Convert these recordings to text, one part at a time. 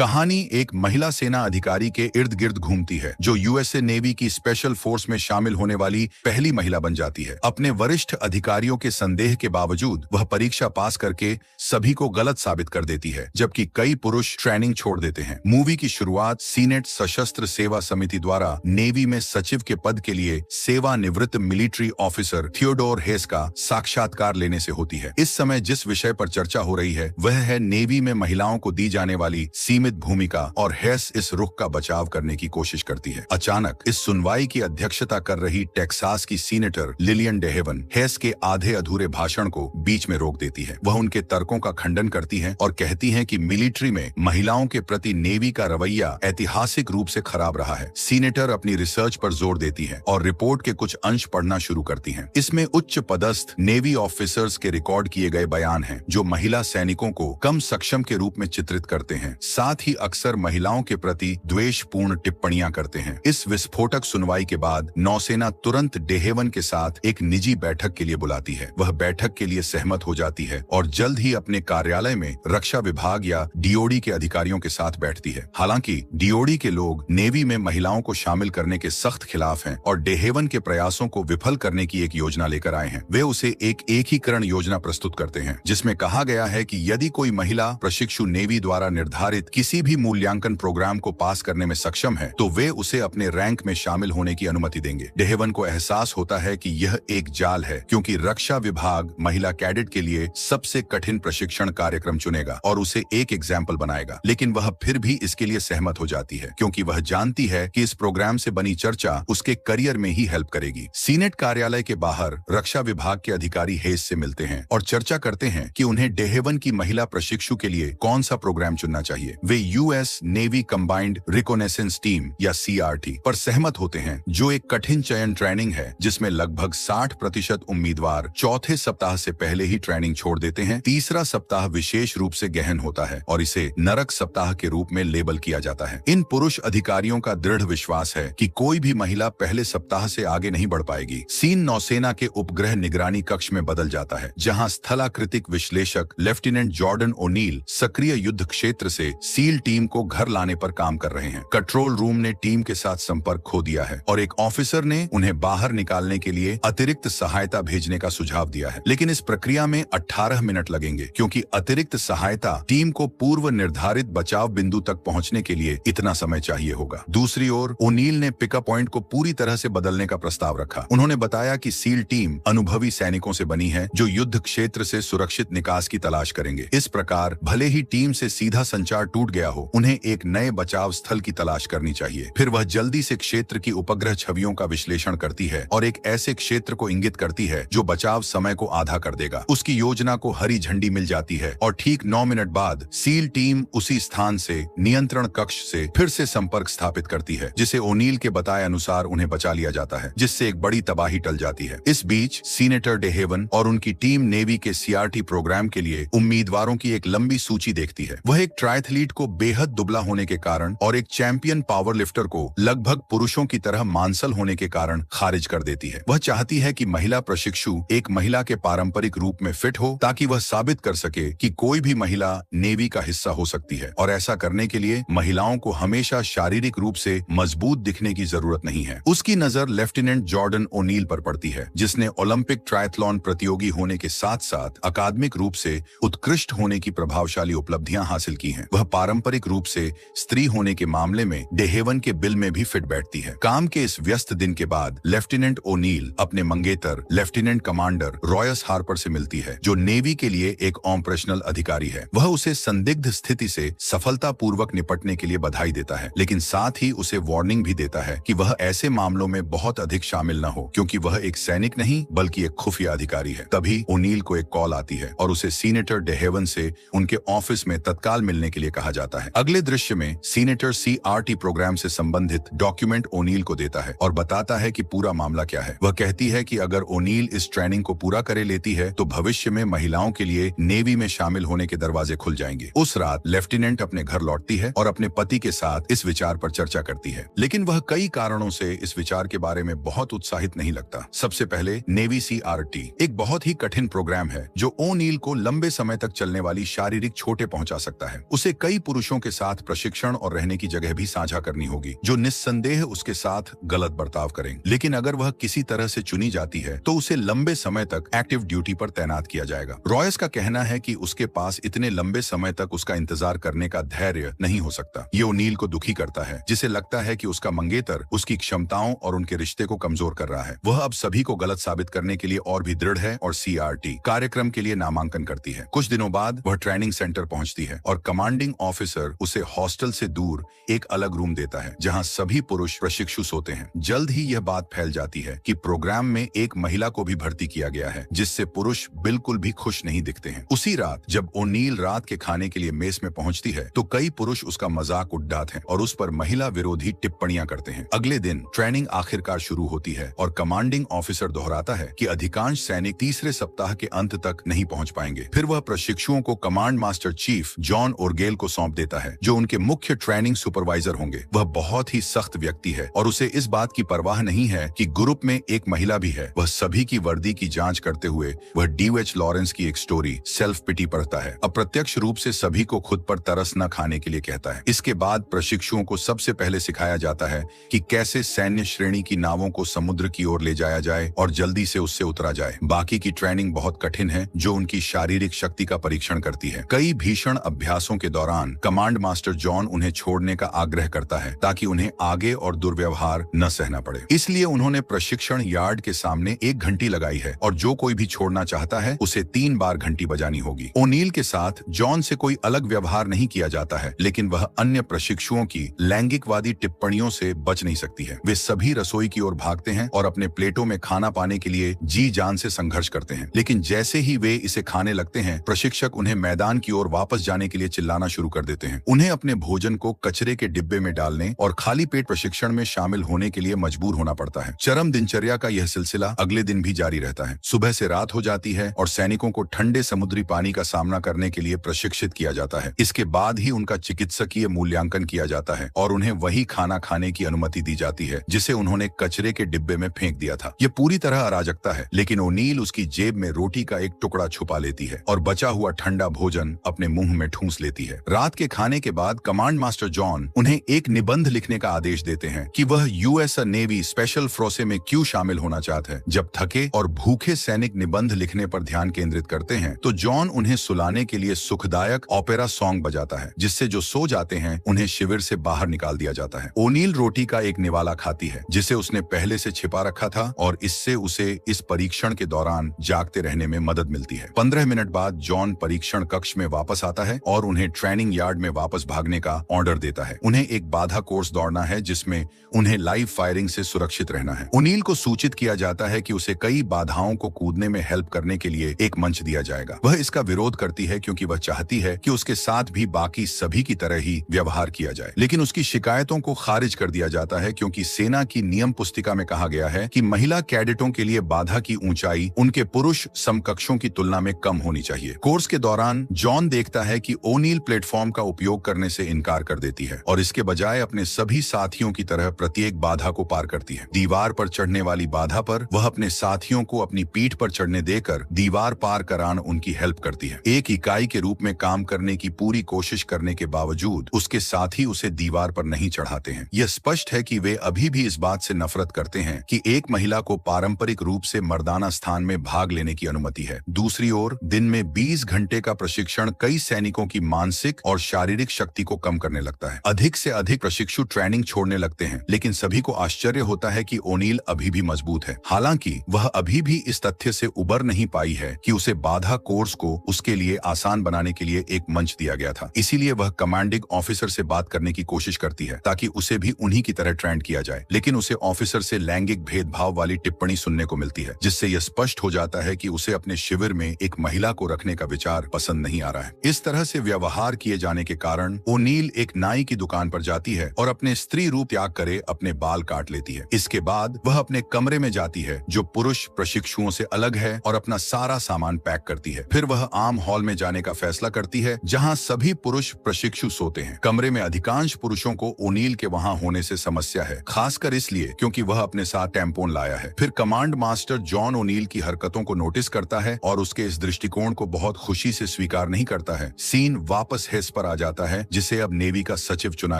कहानी एक महिला सेना अधिकारी के इर्द गिर्द घूमती है जो यूएसए नेवी की स्पेशल फोर्स में शामिल होने वाली पहली महिला बन जाती है। अपने वरिष्ठ अधिकारियों के संदेह के बावजूद वह परीक्षा पास करके सभी को गलत साबित कर देती है, जबकि कई पुरुष ट्रेनिंग छोड़ देते हैं। मूवी की शुरुआत सीनेट सशस्त्र सेवा समिति द्वारा नेवी में सचिव के पद के लिए सेवानिवृत्त मिलिट्री ऑफिसर थियोडोर हेस का साक्षात्कार लेने से होती है। इस समय जिस विषय पर चर्चा हो रही है वह है नेवी में महिलाओं को दी जाने वाली सीमित भूमिका, और हेस इस रुख का बचाव करने की कोशिश करती है। अचानक इस सुनवाई की अध्यक्षता कर रही टेक्सास की सीनेटर लिलियन डेहेवन हेस के आधे अधूरे भाषण को बीच में रोक देती है। वह उनके तर्कों का खंडन करती है और कहती है कि मिलिट्री में महिलाओं के प्रति नेवी का रवैया ऐतिहासिक रूप से खराब रहा है। सीनेटर अपनी रिसर्च पर जोर देती है और रिपोर्ट के कुछ अंश पढ़ना शुरू करती हैं। इसमें उच्च पदस्थ नेवी ऑफिसर्स के रिकॉर्ड किए गए बयान हैं जो महिला सैनिकों को कम सक्षम के रूप में चित्रित करते हैं, साथ ही अक्सर महिलाओं के प्रति द्वेषपूर्ण टिप्पणियां करते हैं। इस विस्फोटक सुनवाई के बाद नौसेना तुरंत डेहेवन के साथ एक निजी बैठक के लिए बुलाती है। वह बैठक के लिए सहमत हो जाती है और जल्द ही अपने कार्यालय में रक्षा विभाग या डीओडी के अधिकारियों के साथ बैठती है। हालांकि डीओडी के लोग नेवी में महिलाओं को शामिल करने के सख्त खिलाफ हैं और डेहेवन के प्रयासों को विफल करने की एक योजना लेकर आए हैं। वे उसे एक एकीकरण योजना प्रस्तुत करते हैं जिसमें कहा गया है कि यदि कोई महिला प्रशिक्षु नेवी द्वारा निर्धारित किसी भी मूल्यांकन प्रोग्राम को पास करने में सक्षम है तो वे उसे अपने रैंक में शामिल होने की अनुमति देंगे। डेहेवन को एहसास होता है कि यह एक जाल है, क्योंकि रक्षा विभाग महिला कैडेट के लिए सबसे कठिन प्रशिक्षण कार्यक्रम चुनेगा और उसे एक एग्जाम्पल बनाएगा, लेकिन वह फिर भी इसके लिए सहमत हो जाती है क्योंकि वह जानती है कि इस प्रोग्राम से बनी चर्चा उसके करियर में ही हेल्प करेगी। सीनेट कार्यालय के बाहर रक्षा विभाग के अधिकारी हेस से मिलते हैं और चर्चा करते हैं कि उन्हें डेहेवन की महिला प्रशिक्षु के लिए कौन सा प्रोग्राम चुनना चाहिए। वे US Navy combined reconnaissance team या सीआरटी पर सहमत होते हैं, जो एक कठिन चयन ट्रेनिंग है जिसमें लगभग 60% उम्मीदवार चौथे सप्ताह से पहले ही ट्रेनिंग छोड़ देते हैं। तीसरा सप्ताह विशेष रूप से गहन होता है और इसे नरक सप्ताह के रूप में लेबल किया जाता है। इन पुरुष अधिकारियों का दृढ़ विश्वास है कि कोई भी महिला पहले सप्ताह से आगे नहीं बढ़ पाएगी। सीन नौसेना के उपग्रह निगरानी कक्ष में बदल जाता है, जहां स्थलाकृतिक विश्लेषक लेफ्टिनेंट जॉर्डन ओनील सक्रिय युद्ध क्षेत्र से सील टीम को घर लाने पर काम कर रहे हैं। कंट्रोल रूम ने टीम के साथ संपर्क खो दिया है और एक ऑफिसर ने उन्हें बाहर निकालने के लिए अतिरिक्त सहायता भेजने का सुझाव दिया है, लेकिन इस प्रक्रिया में 18 मिनट लगेंगे क्योंकि अतिरिक्त सहायता टीम को पूर्व निर्धारित बचाव बिंदु तक पहुंचने के लिए इतना समय चाहिए होगा। दूसरी ओर ओनील ने पिकअप पॉइंट को पूरी तरह से बदलने का प्रस्ताव रखा। उन्होंने बताया कि सील टीम अनुभवी सैनिकों से बनी है जो युद्ध क्षेत्र से सुरक्षित निकास की तलाश करेंगे। इस प्रकार भले ही टीम से सीधा संचार टूट गया हो, उन्हें एक नए बचाव स्थल की तलाश करनी चाहिए। फिर वह जल्दी से क्षेत्र की उपग्रह छवियों का विश्लेषण करती है और एक ऐसे क्षेत्र को इंगित करती है जो बचाव समय को आधा कर देगा। उसकी योजना को हरी झंडी मिल जाती है और ठीक 9 मिनट बाद सील टीम उसी स्थान से नियंत्रण कक्ष से फिर से संपर्क स्थापित करती है, जिसे ओनील के बताए अनुसार उन्हें बचा लिया जाता है, जिससे एक बड़ी तबाही टल जाती है। इस बीच सीनेटर डेहेवन और उनकी टीम नेवी के सीआरटी प्रोग्राम के लिए उम्मीदवारों की एक लंबी सूची देखती है। वह एक ट्रायथलीट को बेहद दुबला होने के कारण और एक चैंपियन पावर लिफ्टर को लगभग पुरुषों की तरह मांसल होने के कारण खारिज कर देती है। वह चाहती है कि महिला प्रशिक्षु एक महिला के पारंपरिक रूप में फिट हो ताकि वह साबित कर सके कि कोई भी महिला नेवी का हिस्सा हो सकती है, और ऐसा करने के लिए महिलाओं को हमेशा शारीरिक रूप से मजबूत दिखने की जरूरत नहीं है। उसकी नजर लेफ्टिनेंट जॉर्डन ओनील पर पड़ती है, जिसने ओलंपिक ट्रायथलॉन प्रतियोगी होने के साथ साथ अकादमिक रूप से उत्कृष्ट होने की प्रभावशाली उपलब्धियां हासिल की हैं। वह पारंपरिक रूप से स्त्री होने के मामले में डेहेवन के बिल में भी फिट बैठती है। काम के इस व्यस्त दिन के बाद लेफ्टिनेंट ओनील अपने मंगेतर लेफ्टिनेंट कमांडर रॉयस हार्पर से मिलती है, जो नेवी के लिए एक ऑपरेशनल अधिकारी है। वह उसे संदिग्ध स्थिति से सफलतापूर्वक निपटने के लिए बधाई देता है, लेकिन साथ ही उसे वार्निंग भी देता है कि वह ऐसे मामलों में बहुत अधिक शामिल न हो, क्योंकि वह एक सैनिक नहीं बल्कि एक खुफिया अधिकारी है। तभी ओनील को एक कॉल आती है और उसे सीनेटर डेहेवन से उनके ऑफिस में तत्काल मिलने के लिए कहा जाता है। अगले दृश्य में सीनेटर सीआरटी प्रोग्राम से संबंधित डॉक्यूमेंट ओनील को देता है और बताता है कि पूरा मामला क्या है। वह कहती है कि अगर ओनील इस ट्रेनिंग को पूरा करे लेती है तो भविष्य में महिलाओं के लिए नेवी में शामिल होने के दरवाजे खुल जाएंगे। उस रात लेफ्टिनेंट अपने घर लौटती है और अपने पति के साथ इस विचार पर चर्चा करती है, लेकिन वह कई कारणों से इस विचार के बारे में बहुत उत्साहित नहीं लगता। सबसे पहले नेवी सीआरटी एक बहुत ही कठिन प्रोग्राम है जो ओनील को लंबे समय तक चलने वाली शारीरिक चोटें पहुंचा सकता है। उसे कई पुरुषों के साथ प्रशिक्षण और रहने की जगह भी साझा करनी होगी, जो निस्संदेह उसके साथ गलत बर्ताव करेंगे। लेकिन अगर वह किसी तरह से चुनी जाती है तो उसे लंबे समय तक एक्टिव ड्यूटी पर तैनात किया जाएगा। रॉयस का कहना है कि उसके पास इतने लंबे समय तक उसका इंतजार करने का धैर्य नहीं हो सकता। ये ओनील को दुखी करता है, जिसे लगता है कि उसका मंगेतर उसकी क्षमताओं और उनके रिश्ते को कमजोर कर रहा है। वह अब सभी को गलत साबित करने के लिए और भी दृढ़ है और CRT कार्यक्रम के लिए नामांकन करती है। कुछ दिनों बाद वह ट्रेनिंग सेंटर पहुंचती है और कमांडिंग ऑफिसर उसे हॉस्टल से दूर एक अलग रूम देता है, जहां सभी पुरुष प्रशिक्षु सोते हैं। जल्द ही यह बात फैल जाती है कि प्रोग्राम में एक महिला को भी भर्ती किया गया है, जिससे पुरुष बिल्कुल भी खुश नहीं दिखते हैं। उसी रात जब ओनील रात के खाने के लिए मेस में पहुंचती है तो कई पुरुष उसका मजाक उड़ाते हैं और उस पर महिला विरोधी टिप्पणियां करते हैं। अगले दिन ट्रेनिंग आखिरकार शुरू होती है और कमांडिंग ऑफिसर दोहराता है कि अधिकांश सैनिक तीसरे सप्ताह के अंत तक नहीं पहुंच पाएंगे। फिर वह प्रशिक्षुओं को कमांड मास्टर चीफ जॉन ओरगेल को सौंप देता है, जो उनके मुख्य ट्रेनिंग सुपरवाइजर होंगे। वह बहुत ही सख्त व्यक्ति है और उसे इस बात की परवाह नहीं है कि ग्रुप में एक महिला भी है। वह सभी की वर्दी की जांच करते हुए वह DH लॉरेंस की एक स्टोरी सेल्फ पिटी पढ़ता है। अप्रत्यक्ष रूप से सभी को खुद पर तरस न खाने के लिए कहता है। इसके बाद प्रशिक्षुओं को सबसे पहले सिखाया जाता है कि कैसे सैन्य श्रेणी की नावों को समुद्र की ओर ले जाया जाए और जल्दी से उससे उतरा जाए। बाकी की ट्रेनिंग बहुत कठिन है, जो उनकी शारीरिक शक्ति का परीक्षण करती है। कई भीषण अभ्यासों के दौरान कमांड मास्टर जॉन उन्हें छोड़ने का आग्रह करता है ताकि उन्हें आगे और दुर्व्यवहार न सहना पड़े। इसलिए उन्होंने प्रशिक्षण यार्ड के सामने एक घंटी लगाई है और जो कोई भी छोड़ना चाहता है उसे 3 बार घंटी बजानी होगी। ओनील के साथ जॉन से कोई अलग व्यवहार नहीं किया जाता है, लेकिन वह अन्य प्रशिक्षुओं की लैंगिकवादी टिप्पणियों से बच नहीं सकती है। वे सभी रसोई की ओर भागते हैं और अपने प्लेटों में खाना पाने के लिए जी जान से संघर्ष करते हैं। लेकिन जैसे ही वे इसे खाने लगते हैं, प्रशिक्षक उन्हें मैदान की ओर वापस जाने के लिए चिल्लाना शुरू कर देते हैं। उन्हें अपने भोजन को कचरे के डिब्बे में डालने और खाली पेट प्रशिक्षण में शामिल होने के लिए मजबूर होना पड़ता है। चरम दिनचर्या का यह सिलसिला अगले दिन भी जारी रहता है। सुबह से रात हो जाती है और सैनिकों को ठंडे समुद्री पानी का सामना करने के लिए प्रशिक्षित किया जाता है। इसके बाद ही उनका चिकित्सकीय मूल्यांकन किया जाता है और उन्हें वही खाना खाने की अनुमति दी जाती है जिसे उन्होंने कचरे के डिब्बे में फेंक दिया था। यह पूरी तरह अराजकता है, लेकिन ओनील उसकी जेब में रोटी का एक टुकड़ा छुपा लेती है और बचा हुआ ठंडा भोजन अपने मुंह में ठूंस लेती है। रात के खाने के बाद कमांड मास्टर जॉन उन्हें एक निबंध लिखने का आदेश देते हैं कि वह US नेवी स्पेशल फोर्सेस में क्यों शामिल होना चाहते हैं। जब थके और भूखे सैनिक निबंध लिखने पर ध्यान केंद्रित करते हैं तो जॉन उन्हें सुलाने के लिए सुखदायक ओपेरा सॉन्ग बजाता है, जिससे जो सो जाते हैं उन्हें शिविर से बाहर निकाल दिया जाता है। ओनील रोटी का एक निवाला खाती है जिसे उसने पहले से छिपा रखा था और इससे उसे इस परीक्षण के दौरान जागते रहने में मदद मिलती है। 15 मिनट बाद जॉन परीक्षण कक्ष में वापस आता है और उन्हें ट्रेनिंग यार्ड में वापस भागने का ऑर्डर देता है। उन्हें एक बाधा कोर्स दौड़ना है जिसमें उन्हें लाइव फायरिंग से सुरक्षित रहना है। ओनील को सूचित किया जाता है कि उसे कई बाधाओं को कूदने में हेल्प करने के लिए एक मंच दिया जाएगा। वह इसका विरोध करती है क्योंकि वह चाहती है कि उसके साथ भी बाकी सभी की तरह ही व्यवहार किया जाए, लेकिन उसकी शिकायतों को खारिज कर दिया जाता है क्योंकि सेना की नियम पुस्तिका में कहा गया है कि महिला कैडेटों के लिए बाधा की ऊंचाई उनके पुरुष समकक्षों की तुलना में कम होनी चाहिए। कोर्स के दौरान जॉन देखता है कि ओनील प्लेटफॉर्म का उपयोग करने से इनकार कर देती है और इसके बजाय अपने सभी साथियों की तरह प्रत्येक बाधा को पार करती है। दीवार पर चढ़ने वाली बाधा पर वह अपने साथियों को अपनी पीठ पर चढ़ने देकर दीवार पार करान उनकी हेल्प करती है। एक इकाई के रूप में काम करने की पूरी कोशिश करने के बावजूद उसके साथी उसे दीवार पर नहीं चढ़ाते हैं। यह स्पष्ट है कि वे अभी भी इस बात से नफरत करते हैं कि एक महिला को पारंपरिक रूप से मर्दाना स्थान में भाग लेने की अनुमति है। दूसरी ओर दिन में 20 घंटे का प्रशिक्षण कई सैनिकों की मानसिक और शारीरिक शक्ति को कम करने लगता है। अधिक से अधिक प्रशिक्षु ट्रेनिंग छोड़ने लगते हैं, लेकिन सभी को आश्चर्य होता है कि ओनील अभी भी मजबूत है। हालांकि वह अभी भी इस तथ्य से उबर नहीं पाई है कि उसे बाधा कोर्स को उसके लिए आसान बनाने के लिए एक मंच दिया गया था। इसीलिए वह कमांडिंग ऑफिसर से बात करने की कोशिश करती है ताकि उसे भी उन्हीं की तरह ट्रेंड किया जाए, लेकिन उसे ऑफिसर से लैंगिक भेदभाव वाली टिप्पणी सुनने को मिलती है, जिससे यह स्पष्ट हो जाता है कि उसे अपने शिविर में एक महिला को रखने का विचार पसंद नहीं आ रहा है। इस तरह से व्यवहार किए जाने के कारण ओनील एक नाई की दुकान पर जाती है और अपने स्त्री रूप त्याग करे अपने बाल काट लेती है। इसके बाद वह अपने कमरे में जाती है जो पुरुष प्रशिक्षुओं से अलग है और अपना सारा सामान पैक करती है। फिर वह आम हॉल में जाने का फैसला करती है जहां सभी पुरुष प्रशिक्षु सोते हैं। कमरे में अधिकांश पुरुषों को ओनील के वहां होने से समस्या है, खासकर इसलिए क्योंकि वह अपने साथ टैंपोन लाया है। फिर कमांड मास्टर जॉन ओनील की हरकतों को नोटिस करता है और उसके इस दृष्टिकोण को बहुत खुशी से स्वीकार नहीं करता है। सीन वापस हेस पर आ जाता है जिसे अब नेवी का सचिव चुना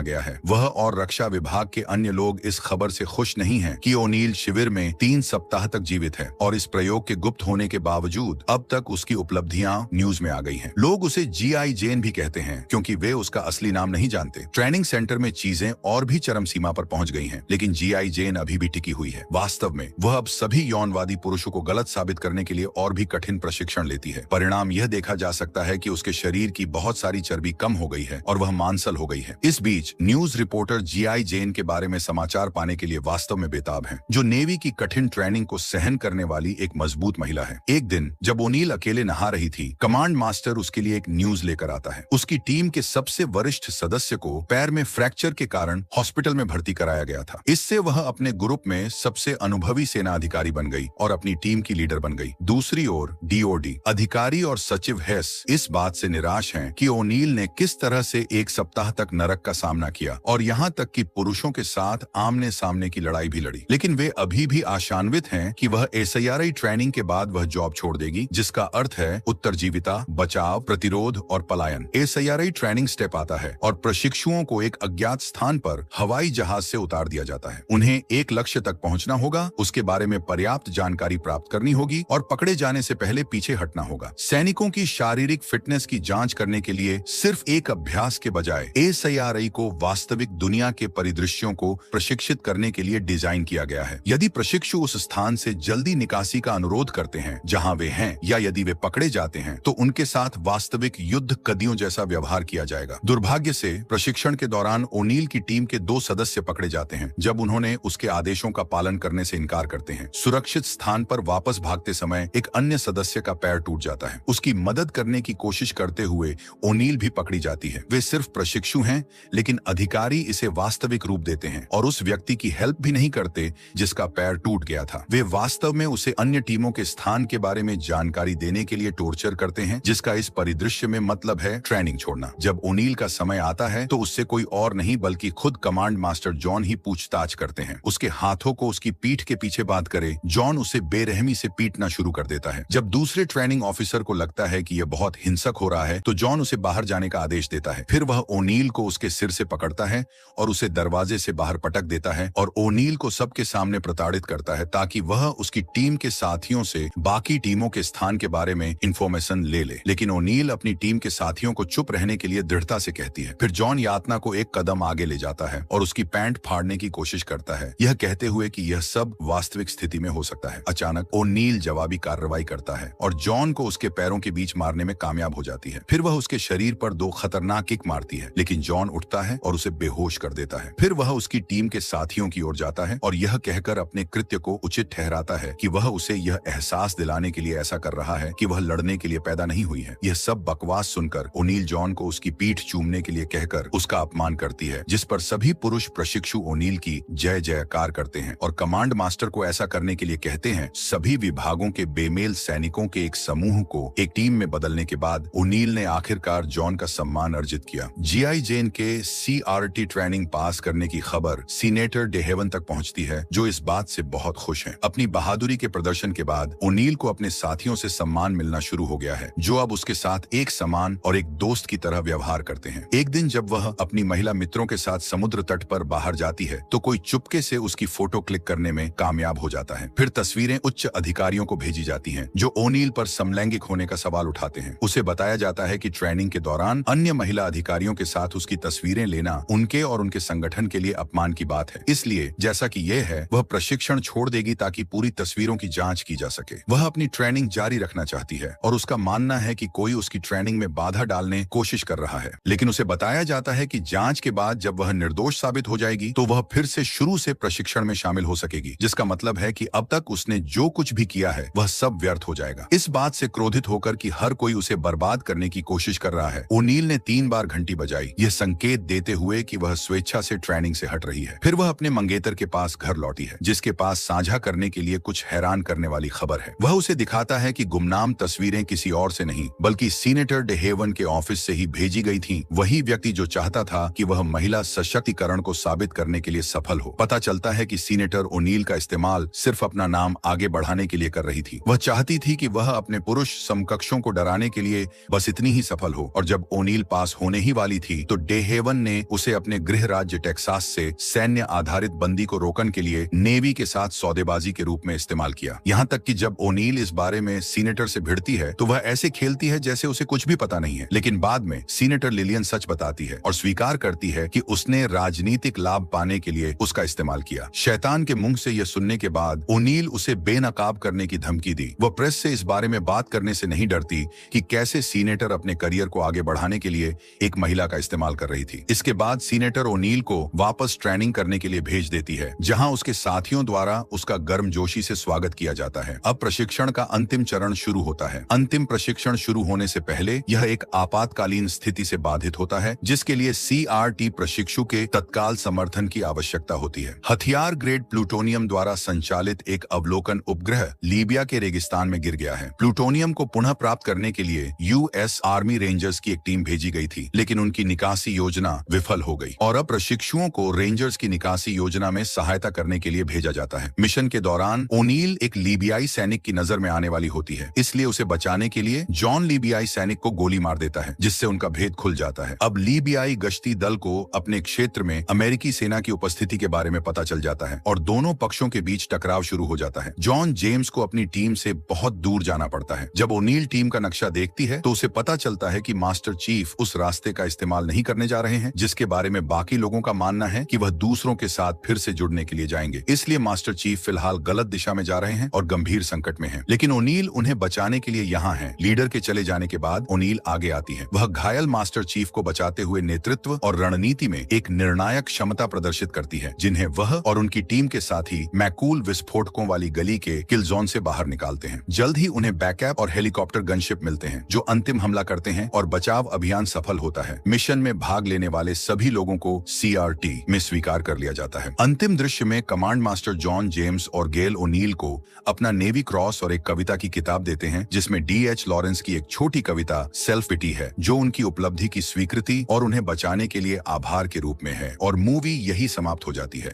गया है। वह और रक्षा विभाग के अन्य लोग इस खबर से खुश नहीं हैं कि ओनील शिविर में 3 सप्ताह तक जीवित है और इस प्रयोग के गुप्त होने के बावजूद अब तक उसकी उपलब्धियां न्यूज में आ गई हैं। लोग उसे GI जेन भी कहते हैं क्योंकि वे उसका असली नाम नहीं जानते। ट्रेनिंग सेंटर में चीजें और भी चरम सीमा पर पहुंच गई हैं, लेकिन GI जेन अभी भी टिकी हुई है। वास्तव में वह अब सभी यौनवादी पुरुषों को गलत साबित करने के लिए और भी कठिन प्रशिक्षण लेती है। परिणाम यह देखा जा सकता है कि उसके शरीर की बहुत सारी चर्बी कम हो गई है और वह मांसल हो गई है। इस बीच न्यूज रिपोर्टर GI जेन के बारे में समाचार पाने के लिए वास्तव में बेताब हैं, जो नेवी की कठिन ट्रेनिंग को सहन करने वाली एक मजबूत महिला है। एक दिन जब ओनील अकेले नहा रही थी, कमांड मास्टर उसके लिए एक न्यूज लेकर आता है। उसकी टीम के सबसे वरिष्ठ सदस्य को पैर में फ्रैक्चर के कारण हॉस्पिटल में भर्ती कराया गया था। इससे वह अपने ग्रुप में सबसे अनुभवी सेना अधिकारी बन गई और अपनी टीम की लीडर बन गई। दूसरी ओर DOD अधिकारी और सचिव हेस इस बात से निराश हैं कि ओनील ने किस तरह से एक सप्ताह तक नरक का सामना किया और यहाँ तक कि पुरुषों के साथ आमने सामने की लड़ाई भी लड़ी। लेकिन वे अभी भी आशान्वित हैं कि वह SIRI ट्रेनिंग के बाद वह जॉब छोड़ देगी, जिसका अर्थ है उत्तरजीविता, बचाव, प्रतिरोध और पलायन। SIRI ट्रेनिंग स्टेप आता है और प्रशिक्षुओं को एक अज्ञात स्थान पर हवाई जहाज से उतार दिया जाता है। उन्हें एक लक्ष्य तक पहुंचना होगा, उसके बारे में पर्याप्त जानकारी प्राप्त करनी होगी और पकड़े जाने से पहले पीछे हटना होगा। सैनिकों की शारीरिक फिटनेस की जांच करने के लिए सिर्फ एक अभ्यास के बजाय SIRI को वास्तविक दुनिया के परिदृश्यों को प्रशिक्षित करने के लिए डिजाइन किया गया है। यदि प्रशिक्षु उस स्थान से जल्दी निकासी का अनुरोध करते हैं जहां वे हैं, या यदि वे पकड़े जाते हैं तो उनके साथ वास्तविक युद्ध कदियों जैसा व्यवहार किया जाएगा। दुर्भाग्य से प्रशिक्षण के दौरान ओनील की टीम के 2 सदस्य पकड़े जाते हैं जब उन्होंने उसके आदेशों का पालन करने से इनकार करते हैं। सुरक्षित स्थान पर वापस भागते समय एक अन्य सदस्य का पैर टूट जाता है। उसकी मदद करने की कोशिश करते हुए ओनील भी पकड़ी जाती है। वे सिर्फ प्रशिक्षु हैं, लेकिन अधिकारी इसे वास्तविक रूप देते हैं और उस व्यक्ति की हेल्प भी नहीं करते जिसका पैर टूट गया था। वे वास्तव में उसे अन्य टीमों के स्थान के बारे में जानकारी देने के लिए टॉर्चर करते हैं, जिसका इस परिदृश्य में मतलब है ट्रेनिंग छोड़ना। जब ओनील का समय आता है तो उससे कोई और नहीं बल्कि खुद कमांड मास्टर जॉन ही पूछताछ करते हैं। उसके हाथों को उसकी पीठ के पीछे बांध कर जॉन उसे बेरहमी से पीटना शुरू कर देता है। जब दूसरे ट्रेनिंग ऑफिसर को लगता है कि यह बहुत हिंसक हो रहा है तो जॉन उसे बाहर जाने का आदेश देता है। फिर वह ओनील को उसके सिर से पकड़ता है और उसे दरवाजे से बाहर पटक देता है और ओनील को सबके सामने प्रताड़ित करता है ताकि वह उसकी टीम के साथियों से बाकी टीमों के स्थान के बारे में इंफॉर्मेशन ले ले। लेकिन ओनील अपनी टीम के साथियों को चुप रहने के लिए दृढ़ता से कहती है। फिर जॉन यातना को एक कदम आगे ले जाता है और उसकी पैंट फाड़ने की कोशिश करता है, यह कहते हुए कि यह सब वास्तविक स्थिति में हो सकता है। अचानक ओनील जवाबी कार्रवाई करता है और जॉन को उसके पैरों के बीच मारने में कामयाब हो जाती है। फिर वह उसके शरीर पर 2 खतरनाक किक मारती है, लेकिन जॉन उठता है और उसे बेहोश कर देता है। फिर वह उसकी टीम के साथियों की ओर जाता है और यह कहकर अपने कृत्य को उचित ठहराता है कि वह उसे यह एहसास दिलाने के लिए ऐसा कर रहा है कि वह लड़ने के लिए पैदा नहीं हुई है। यह सब बकवास सुनकर ओनील जॉन को उसकी पीठ चूमने के लिए कहकर उसका अपमान करती है, जिस पर सभी पुरुष प्रशिक्षु ओनील की जय जयकार करते हैं और कमांड मास्टर को ऐसा करने के लिए कहते हैं। सभी विभागों के बेमेल सैनिकों के एक समूह को एक टीम में बदलने के बाद ओनील ने आखिरकार जॉन का सम्मान अर्जित किया। GI जेन के CRT ट्रेनिंग पास करने की खबर सीनेटर डेहेवन तक पहुंचती है, जो इस बात से बहुत खुश हैं। अपनी बहादुरी के प्रदर्शन के बाद ओनील को अपने साथियों से सम्मान मिलना शुरू हो गया है, जो अब उसके साथ एक समान और एक दोस्त की तरह व्यवहार करते हैं। एक दिन जब वह अपनी महिला मित्रों के साथ समुद्र तट पर बाहर जाती है तो कोई चुपके से उसकी फोटो क्लिक करने में कामयाब हो जाता है। फिर तस्वीरें उच्च अधिकारियों को भेजी जाती हैं, जो ओनील पर समलैंगिक होने का सवाल उठाते हैं। उसे बताया जाता है कि ट्रेनिंग के दौरान अन्य महिला अधिकारियों के साथ उसकी तस्वीरें लेना उनके और उनके संगठन के लिए अपमान की बात है। इसलिए जैसा कि यह है, वह प्रशिक्षण छोड़ देगी ताकि पूरी तस्वीरों की जांच की जा सके। वह अपनी ट्रेनिंग जारी रखना चाहती है और उसका मानना है कि कोई उसकी ट्रेनिंग में बाधा डालने कोशिश कर रहा है, लेकिन उसे बताया जाता है कि जांच के बाद जब वह निर्दोष साबित हो जाएगी तो वह फिर से शुरू से प्रशिक्षण में शामिल हो सकेगी, जिसका मतलब है कि अब तक उसने जो कुछ भी किया है वह सब व्यर्थ हो जाएगा। इस बात से क्रोधित होकर कि हर कोई उसे बर्बाद करने की कोशिश कर रहा है, ओनील ने 3 बार घंटी बजाई, यह संकेत देते हुए कि वह स्वेच्छा से ट्रेनिंग से हट रही है। फिर वह अपने मंगेतर के पास घर लौटी है, जिसके पास साझा करने के लिए कुछ हैरान करने वाली खबर है। वह उसे दिखाता है कि गुमनाम तस्वीरें किसी और से नहीं बल्कि सीनेटर डेहेवन के ऑफिस से ही भेजी गई थी। वही व्यक्ति जो चाहता था कि वह महिला सशक्तिकरण को साबित करने के लिए सफल हो। पता चलता है कि सीनेटर ओनील का इस्तेमाल सिर्फ अपना नाम आगे बढ़ाने के लिए कर रही थी। वह चाहती थी कि वह अपने पुरुष समकक्षों को डराने के लिए बस इतनी ही सफल हो, और जब ओनील पास होने ही वाली थी तो डे हेवन ने उसे अपने गृह राज्य टेक्सास से सैन्य आधारित बंदी को रोकने के लिए नेवी के साथ सौदेबाजी के रूप में इस्तेमाल किया। यहाँ तक कि जब ओनील इस बारे में सीनेटर से भिड़ती है तो वह ऐसे खेलती है जैसे उसे कुछ भी पता नहीं है, लेकिन बाद में सीनेटर लिलियन सच बताती है और स्वीकार करती है कि उसने राजनीतिक लाभ पाने के लिए उसका इस्तेमाल किया। शैतान के मुंह से यह सुनने के बाद ओनील उसे बेनकाब करने की धमकी दी। वह प्रेस से इस बारे में बात करने से नहीं डरती कि कैसे सीनेटर अपने करियर को आगे बढ़ाने के लिए एक महिला का इस्तेमाल कर रही थी। इसके बाद सीनेटर ओनील को वापस ट्रेनिंग करने के लिए भेज देती है, जहां उसके साथियों द्वारा उसका गर्मजोशी से स्वागत किया जाता है। अब प्रशिक्षण का अंतिम चरण शुरू होता है। अंतिम प्रशिक्षण शुरू होने से पहले यह एक आपातकालीन स्थिति से बाधित होता है, जिसके लिए CRT प्रशिक्षु के तत्काल समर्थन की आवश्यकता होती है। हथियार ग्रेड प्लूटोनियम द्वारा संचालित एक अवलोकन उपग्रह लीबिया के रेगिस्तान में गिर गया है। प्लूटोनियम को पुनः प्राप्त करने के लिए US आर्मी रेंजर्स की एक टीम भेजी गई थी, लेकिन उनकी निकासी योजना विफल हो गई और अब प्रशिक्षुओं को रेंजर्स की निकासी योजना में सहायता करने के लिए भेजा जाता है। मिशन के दौरान ओनील एक लीबियाई सैनिक की नजर में आने वाली होती है, इसलिए उसे बचाने के लिए जॉन लीबियाई सैनिक को गोली मार देता है, जिससे उनका भेद खुल जाता है। अब लीबियाई गश्ती दल को अपने क्षेत्र में अमेरिकी सेना की उपस्थिति के बारे में पता चल जाता है और दोनों पक्षों के बीच टकराव शुरू हो जाता है। जॉन जेम्स को अपनी टीम से बहुत दूर जाना पड़ता है। जब ओनील टीम का नक्शा देखती है तो उसे पता चलता है कि मास्टर चीफ उस रास्ते का इस्तेमाल नहीं करने जा रहे हैं जिसके बारे में बाकी लोगों का मानना है कि वह दूसरों के साथ फिर से जुड़ने के लिए जाएंगे। इसलिए मास्टर चीफ फिलहाल गलत दिशा में जा रहे हैं और गंभीर संकट में हैं। लेकिन ओनील उन्हें बचाने के लिए यहाँ है। लीडर के चले जाने के बाद ओनील आगे आती है। वह घायल मास्टर चीफ को बचाते हुए नेतृत्व और रणनीति में एक निर्णायक क्षमता प्रदर्शित करती है, जिन्हें वह और उनकी टीम के साथी मैकूल विस्फोटकों वाली गली के किल जोन से बाहर निकालते हैं। जल्द ही उन्हें बैकअप और हेलीकॉप्टर गनशिप मिलते हैं जो अंतिम हमला करते हैं और बचाव अभियान सफल होता है। मिशन में भाग लेने वाले सभी लोगों को CRT में स्वीकार कर लिया जाता है। अंतिम दृश्य में कमांड मास्टर जॉन जेम्स और गेल ओनील को अपना नेवी क्रॉस और एक कविता की किताब देते हैं, जिसमें DH लॉरेंस की एक छोटी कविता सेल्फ पिटी है, जो उनकी उपलब्धि की स्वीकृति और उन्हें बचाने के लिए आभार के रूप में है। और मूवी यही समाप्त हो जाती है।